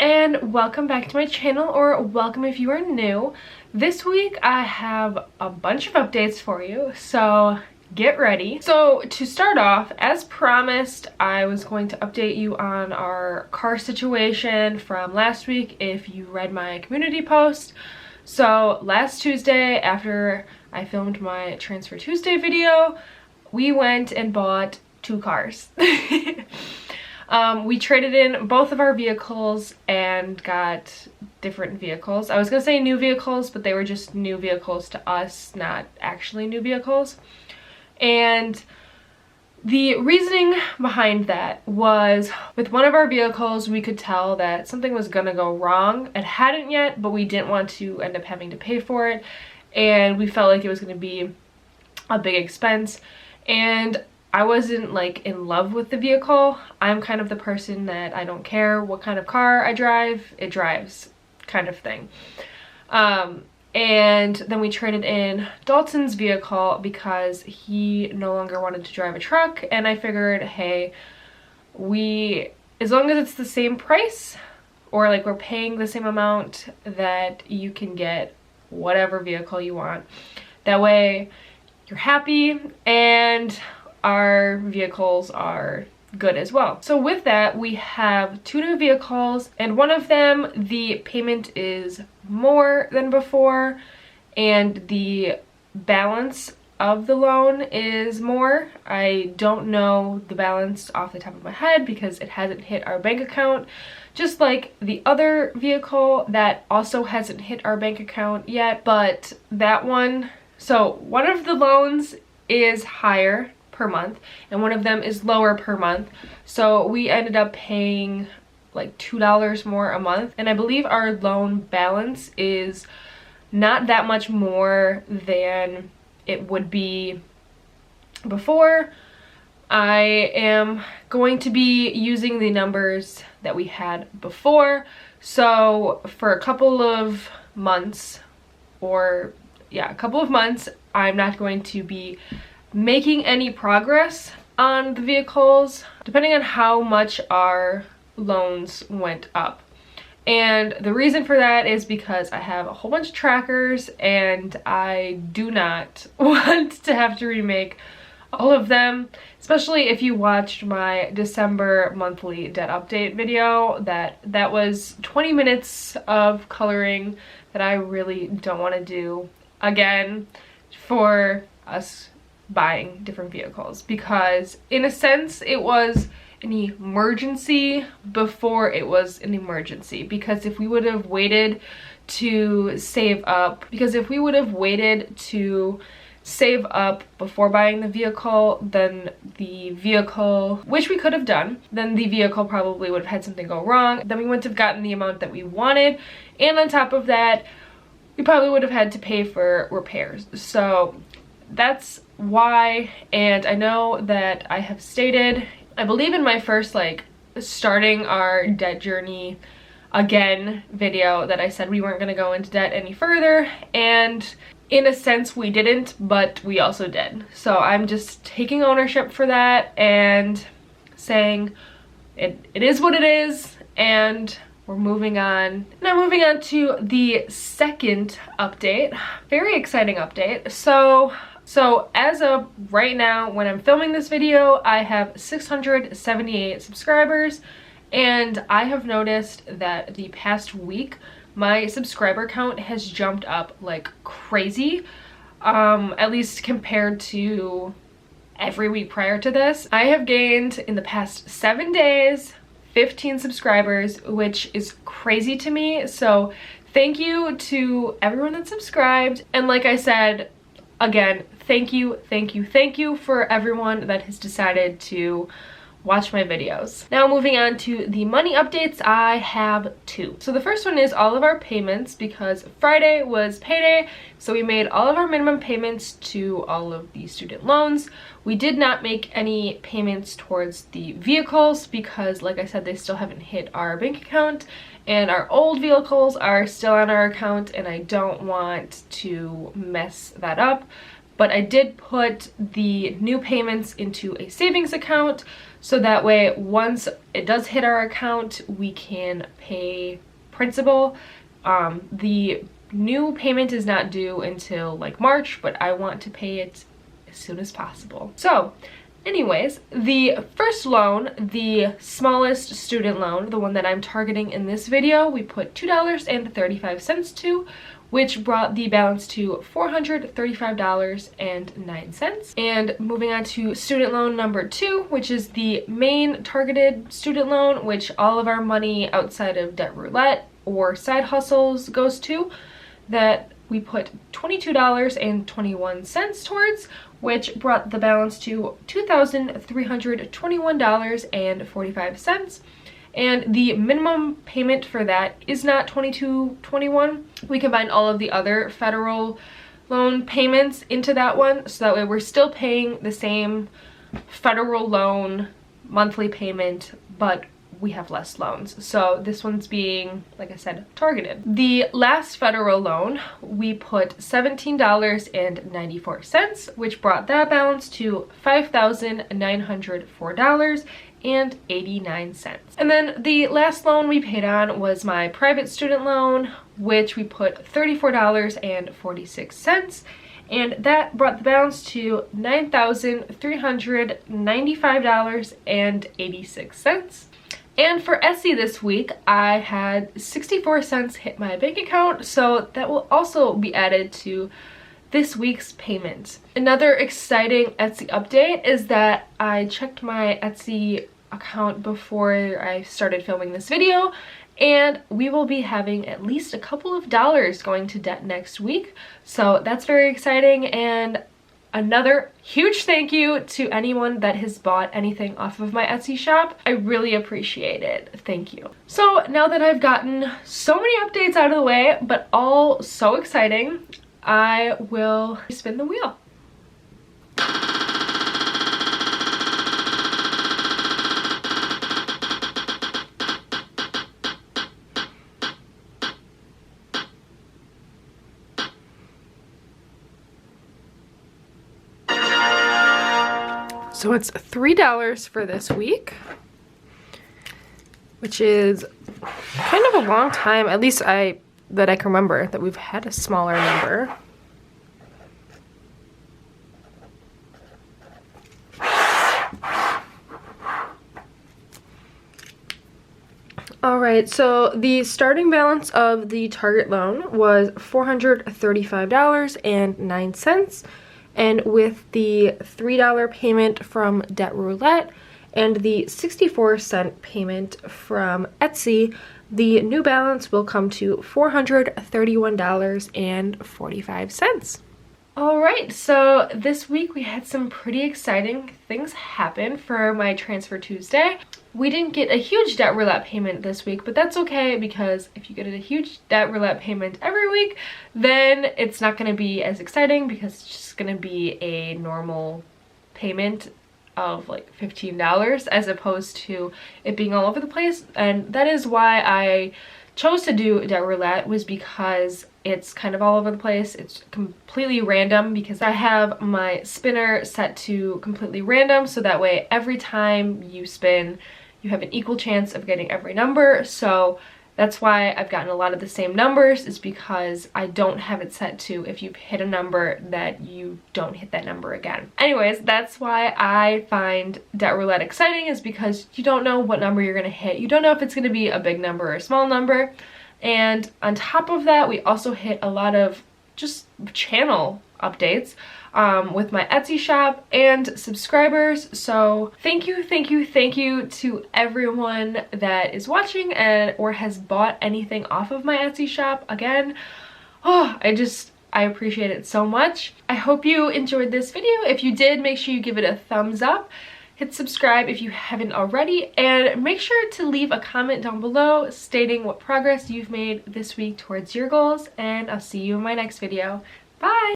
and welcome back to my channel, or welcome if you are new. This week I have a bunch of updates for you, so get ready. So to start off, as promised, I was going to update you on our car situation from last week if you read my community post. So last Tuesday, after I filmed my Transfer Tuesday video, we went and bought 2 cars. We traded in both of our vehicles and got different vehicles. I was gonna say new vehicles, but they were just new vehicles to us, not actually new vehicles. And the reasoning behind that was, with one of our vehicles, we could tell that something was gonna go wrong. It hadn't yet, but we didn't want to end up having to pay for it, and we felt like it was gonna be a big expense. And I wasn't like in love with the vehicle. I'm kind of the person that I don't care what kind of car I drive, it drives kind of thing. And then we traded in Dalton's vehicle because he no longer wanted to drive a truck, and I figured, hey, as long as it's the same price, or like we're paying the same amount, that you can get whatever vehicle you want. That way you're happy and our vehicles are good as well. So with that, we have 2 new vehicles, and one of them, the payment is more than before, and the balance of the loan is more. I don't know the balance off the top of my head because it hasn't hit our bank account, just like the other vehicle that also hasn't hit our bank account yet. But that one, so one of the loans is higher per month and one of them is lower per month, so we ended up paying like $2 more a month, and I believe our loan balance is not that much more than it would be before. I am going to be using the numbers that we had before, so for a couple of months, I'm not going to be making any progress on the vehicles, depending on how much our loans went up. And the reason for that is because I have a whole bunch of trackers and I do not want to have to remake all of them, especially if you watched my December monthly debt update video. That was 20 minutes of coloring that I really don't want to do again for us buying different vehicles, because in a sense it was an emergency before it was an emergency. Because if we would have waited to save up before buying the vehicle, then the vehicle, which we could have done, then the vehicle probably would have had something go wrong, then we wouldn't have gotten the amount that we wanted, and on top of that we probably would have had to pay for repairs. So that's why. And I know that I have stated, I believe in my first like starting our debt journey again video, that I said we weren't going to go into debt any further, and in a sense we didn't, but we also did. So I'm just taking ownership for that and saying it is what it is, and we're moving on. Now moving on to the second update, very exciting update. So as of right now, when I'm filming this video, I have 678 subscribers, and I have noticed that the past week my subscriber count has jumped up like crazy, at least compared to every week prior to this. I have gained in the past 7 days 15 subscribers, which is crazy to me. So thank you to everyone that subscribed, and like I said, again, thank you for everyone that has decided to watch my videos. Now moving on to the money updates, I have 2. So the first one is all of our payments, because Friday was payday, so we made all of our minimum payments to all of the student loans. We did not make any payments towards the vehicles because, like I said, they still haven't hit our bank account, and our old vehicles are still on our account, and I don't want to mess that up. but I did put the new payments into a savings account, so that way once it does hit our account, we can pay principal. The new payment is not due until like March, but I want to pay it as soon as possible. So anyways, the first loan, the smallest student loan, the one that I'm targeting in this video, we put $2.35 to, which brought the balance to $435.09. And moving on to student loan number 2, which is the main targeted student loan, which all of our money outside of debt roulette or side hustles goes to, that we put $22.21 towards, which brought the balance to $2,321.45. And the minimum payment for that is not $22.21. We combine all of the other federal loan payments into that one, so that way we're still paying the same federal loan monthly payment, but we have less loans. So this one's being, like I said, targeted. The last federal loan, we put $17.94, which brought that balance to $5,904.89. And then the last loan we paid on was my private student loan, which we put $34.46. And that brought the balance to $9,395.86. And for Etsy this week, I had 64 cents hit my bank account, so that will also be added to this week's payment. Another exciting Etsy update is that I checked my Etsy account before I started filming this video, and we will be having at least a couple of dollars going to debt next week. So that's very exciting, and another huge thank you to anyone that has bought anything off of my Etsy shop. I really appreciate it. Thank you. So now that I've gotten so many updates out of the way, but all so exciting, I will spin the wheel. So it's $3 for this week, which is kind of a long time, at least that I can remember, that we've had a smaller number. Alright, so the starting balance of the Target loan was $435.09. And with the $3 payment from Debt Roulette and the 64-cent payment from Etsy, the new balance will come to $431.45. Alright, so this week we had some pretty exciting things happen for my Transfer Tuesday. We didn't get a huge debt roulette payment this week, but that's okay, because if you get a huge debt roulette payment every week, then it's not going to be as exciting, because it's just going to be a normal payment of like $15 as opposed to it being all over the place. And that is why I chose to do debt roulette, was because it's kind of all over the place. It's completely random, because I have my spinner set to completely random, so that way every time you spin you have an equal chance of getting every number. So that's why I've gotten a lot of the same numbers, is because I don't have it set to, if you hit a number, that you don't hit that number again. Anyways, that's why I find debt roulette exciting, is because you don't know what number you're gonna hit. You don't know if it's gonna be a big number or a small number. And on top of that, we also hit a lot of just channel updates with my Etsy shop and subscribers. So thank you to everyone that is watching or has bought anything off of my Etsy shop. Again, I appreciate it so much. I hope you enjoyed this video. If you did, make sure you give it a thumbs up. Hit subscribe if you haven't already, and make sure to leave a comment down below stating what progress you've made this week towards your goals, and I'll see you in my next video. Bye!